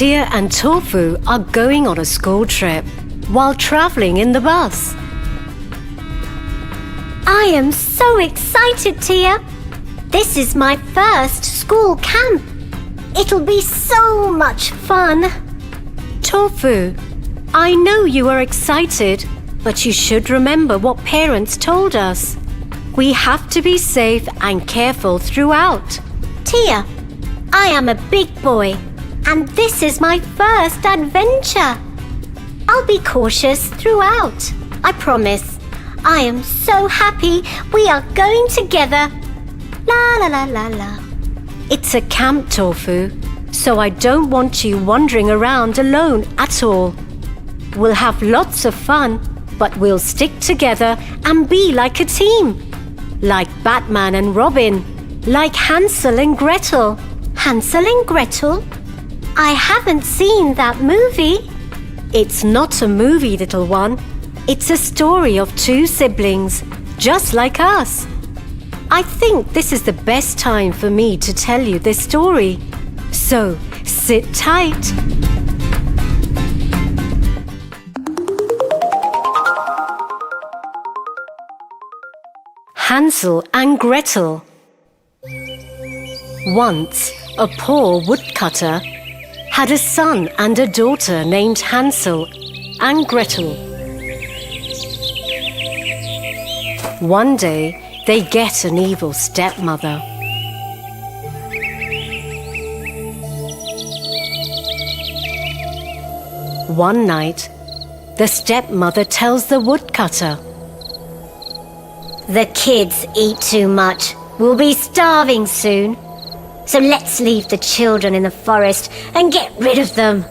Tia and Tofu are going on a school trip while traveling in the bus. I am so excited, Tia. This is my first school camp. It'll be so much fun. Tofu, I know you are excited, but you should remember what parents told us. We have to be safe and careful throughout. Tia, I am a big boy, and this is my first adventure. I'll be cautious throughout, I promise. I am so happy we are going together. La la la la la. It's a camp, Tofu, so I don't want you wandering around alone at all. We'll have lots of fun, but we'll stick together and be like a team. Like Batman and Robin, like Hansel and Gretel. Hansel and Gretel? I haven't seen that movie. It's not a movie, little one. It's a story of two siblings, just like us. I think this is the best time for me to tell you this story. So, sit tight. Hansel and Gretel. Once, a poor woodcutter had a son and a daughter named Hansel and Gretel. One day, they get an evil stepmother. One night, the stepmother tells the woodcutter, "The kids eat too much. We'll be starving soon. So let's leave the children in the forest and get rid of them."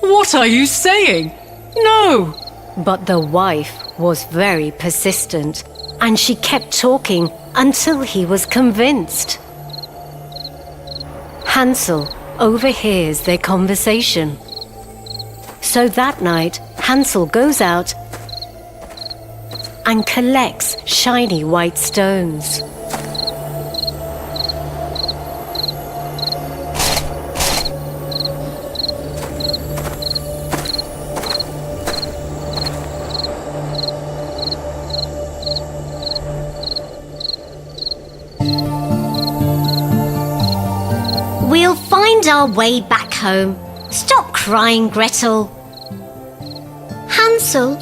What are you saying? No! But the wife was very persistent, and she kept talking until he was convinced. Hansel overhears their conversation. So that night, Hansel goes out and collects shiny white stones. We'll find our way back home. Stop crying, Gretel. Hansel,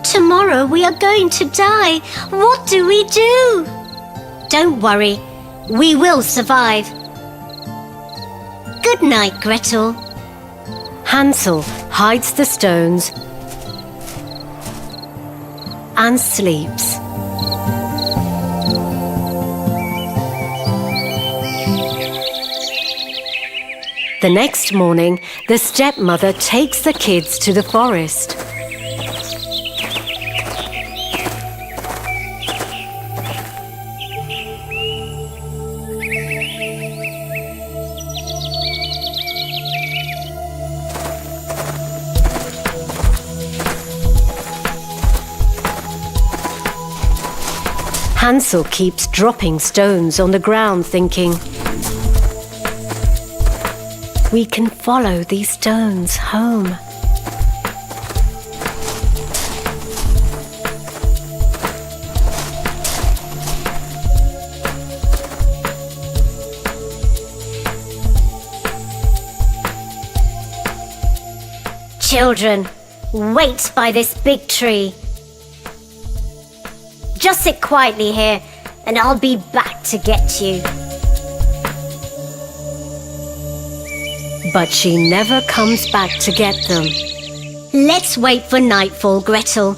tomorrow we are going to die. What do we do? Don't worry, we will survive. Good night, Gretel. Hansel hides the stones and sleeps. The next morning, the stepmother takes the kids to the forest. Hansel keeps dropping stones on the ground, thinking, "We can follow these stones home." Children, wait by this big tree. Just sit quietly here, and I'll be back to get you. But she never comes back to get them. Let's wait for nightfall, Gretel.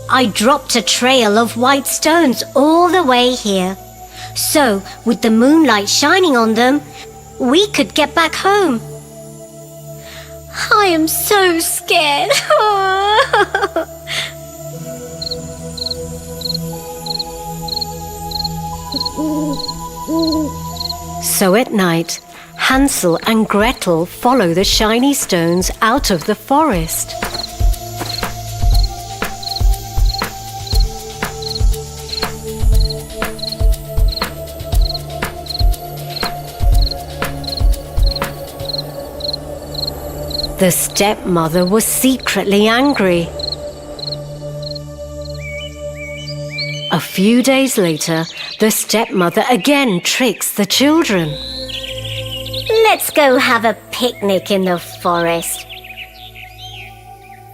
I dropped a trail of white stones all the way here. So, with the moonlight shining on them, we could get back home. I am so scared. So at night, Hansel and Gretel follow the shiny stones out of the forest. The stepmother was secretly angry. A few days later, the stepmother again tricks the children. Let's go have a picnic in the forest.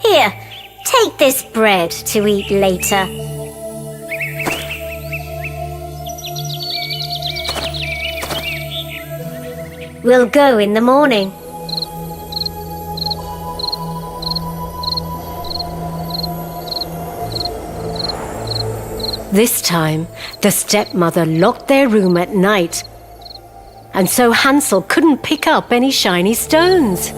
Here, take this bread to eat later. We'll go in the morning. This time, the stepmother locked their room at night, and so Hansel couldn't pick up any shiny stones.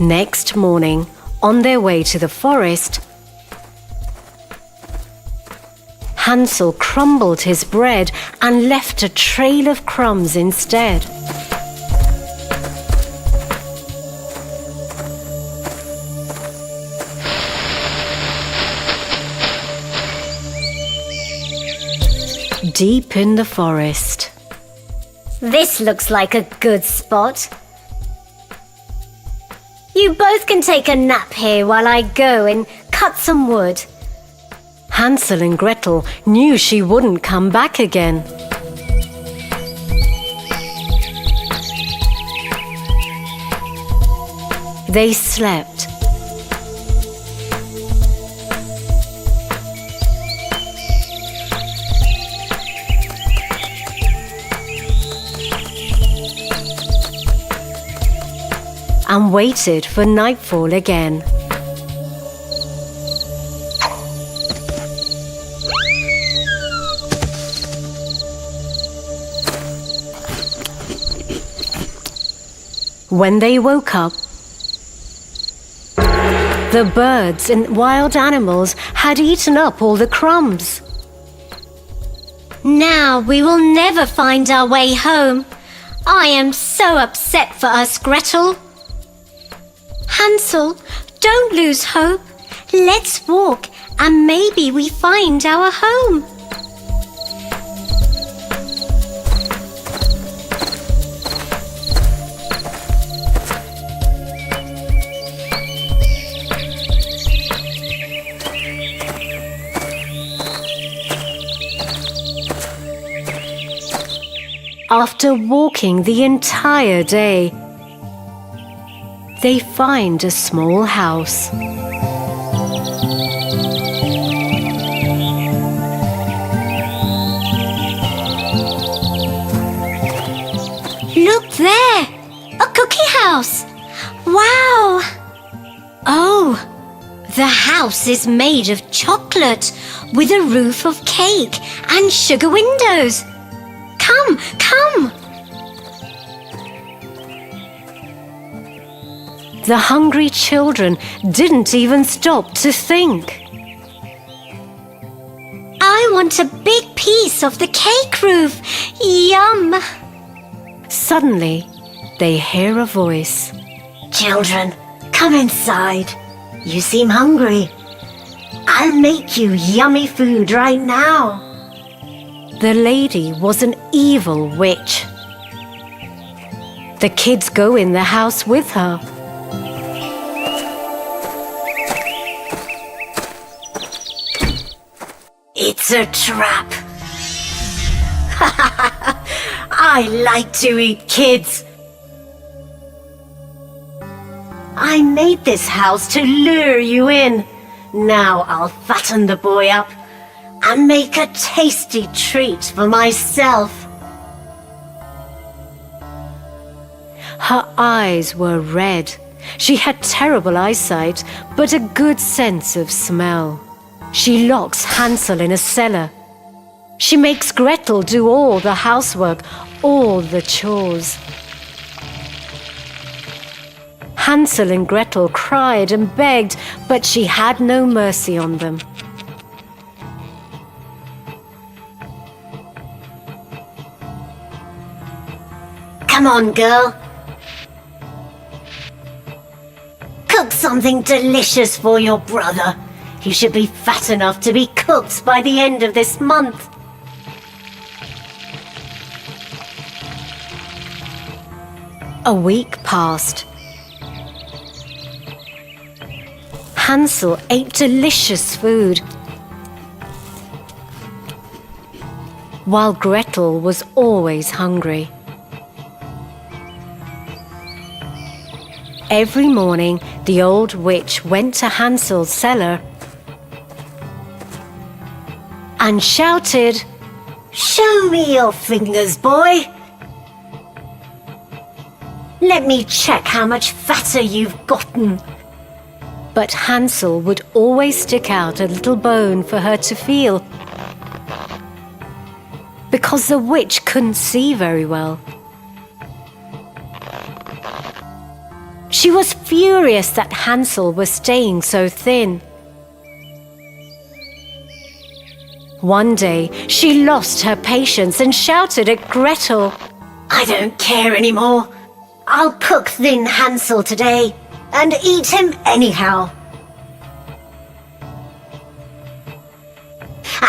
Next morning, on their way to the forest, Hansel crumbled his bread and left a trail of crumbs instead. Deep in the forest. This looks like a good spot. You both can take a nap here while I go and cut some wood. Hansel and Gretel knew she wouldn't come back again. They slept. And waited for nightfall again. When they woke up, the birds and wild animals had eaten up all the crumbs. Now we will never find our way home. I am so upset for us, Gretel. Hansel, don't lose hope. Let's walk and maybe we find our home. After walking the entire day, they find a small house. Look there! A cookie house! Wow! Oh, the house is made of chocolate with a roof of cake and sugar windows. Come, come! The hungry children didn't even stop to think. I want a big piece of the cake roof. Yum! Suddenly, they hear a voice. Children, come inside. You seem hungry. I'll make you yummy food right now. The lady was an evil witch. The kids go in the house with her. It's a trap. I like to eat kids. I made this house to lure you in. Now I'll fatten the boy up and make a tasty treat for myself. Her eyes were red. She had terrible eyesight, but a good sense of smell. She locks Hansel in a cellar. She makes Gretel do all the housework, all the chores. Hansel and Gretel cried and begged, but she had no mercy on them. Come on, girl. Cook something delicious for your brother. He should be fat enough to be cooked by the end of this month. A week passed. Hansel ate delicious food, while Gretel was always hungry. Every morning, the old witch went to Hansel's cellar and shouted, Show me your fingers, boy. Let me check how much fatter you've gotten. but Hansel would always stick out a little bone for her to feel, because the witch couldn't see very well. She was furious that Hansel was staying so thin. One day, she lost her patience and shouted at Gretel, I don't care anymore. I'll cook thin Hansel today and eat him anyhow.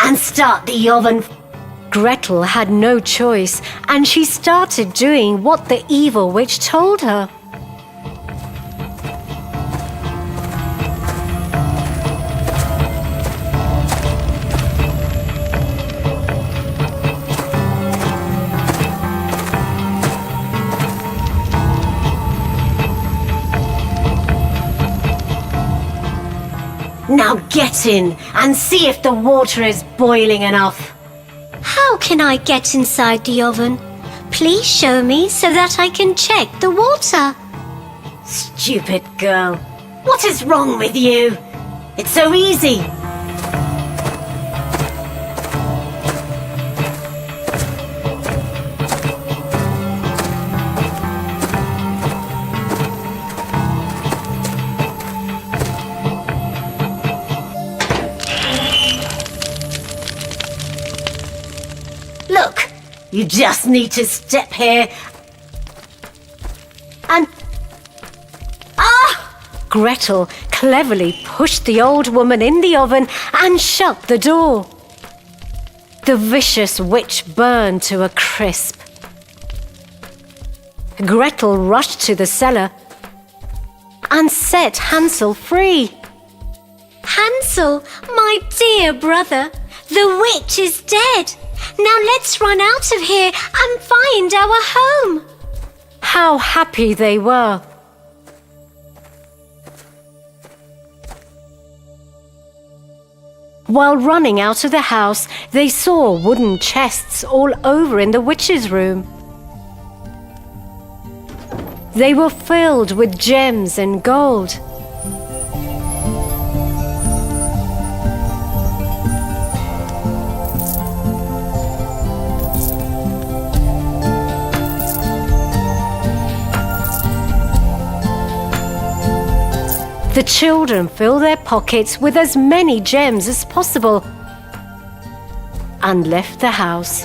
And start the oven. Gretel had no choice, and she started doing what the evil witch told her. Now get in and see if the water is boiling enough. How can I get inside the oven? Please show me so that I can check the water. Stupid girl. What is wrong with you? It's so easy. Look, you just need to step here and... Gretel cleverly pushed the old woman in the oven and shut the door. The vicious witch burned to a crisp. Gretel rushed to the cellar and set Hansel free. Hansel, my dear brother, the witch is dead. Now let's run out of here and find our home. How happy they were! While running out of the house, they saw wooden chests all over in the witch's room. They were filled with gems and gold. The children filled their pockets with as many gems as possible and left the house.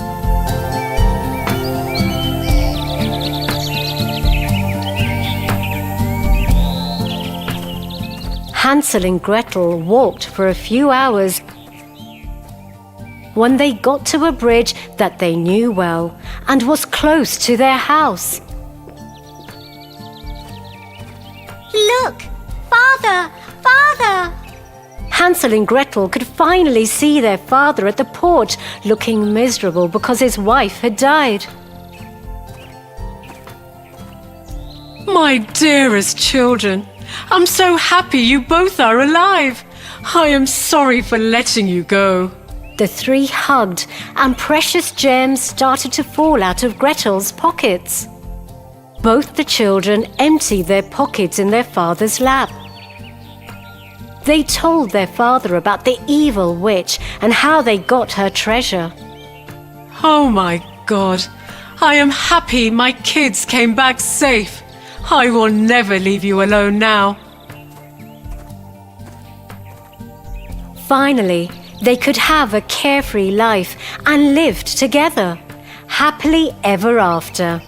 Hansel and Gretel walked for a few hours when they got to a bridge that they knew well and was close to their house. Look! Father! Father! Hansel and Gretel could finally see their father at the porch, looking miserable because his wife had died. My dearest children, I'm so happy you both are alive. I am sorry for letting you go. The three hugged, and precious gems started to fall out of Gretel's pockets. Both the children emptied their pockets in their father's lap. They told their father about the evil witch and how they got her treasure. Oh my God, I am happy my kids came back safe. I will never leave you alone now. Finally, they could have a carefree life and lived together, happily ever after.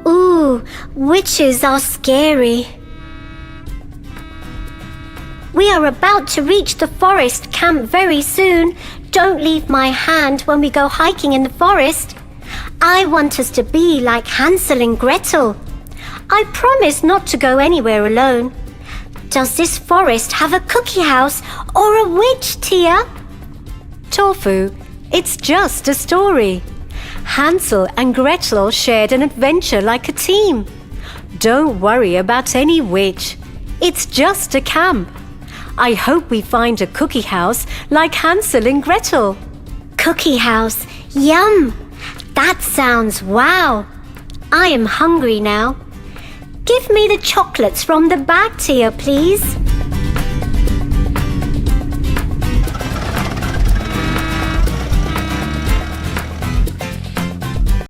Ooh, witches are scary. We are about to reach the forest camp very soon. Don't leave my hand when we go hiking in the forest. I want us to be like Hansel and Gretel. I promise not to go anywhere alone. Does this forest have a cookie house or a witch, Tia? Tofu, it's just a story. Hansel and Gretel shared an adventure like a team. Don't worry about any witch. It's just a camp. I hope we find a cookie house like Hansel and Gretel. Cookie house, yum! That sounds wow! I am hungry now. Give me the chocolates from the bag, Tia, please.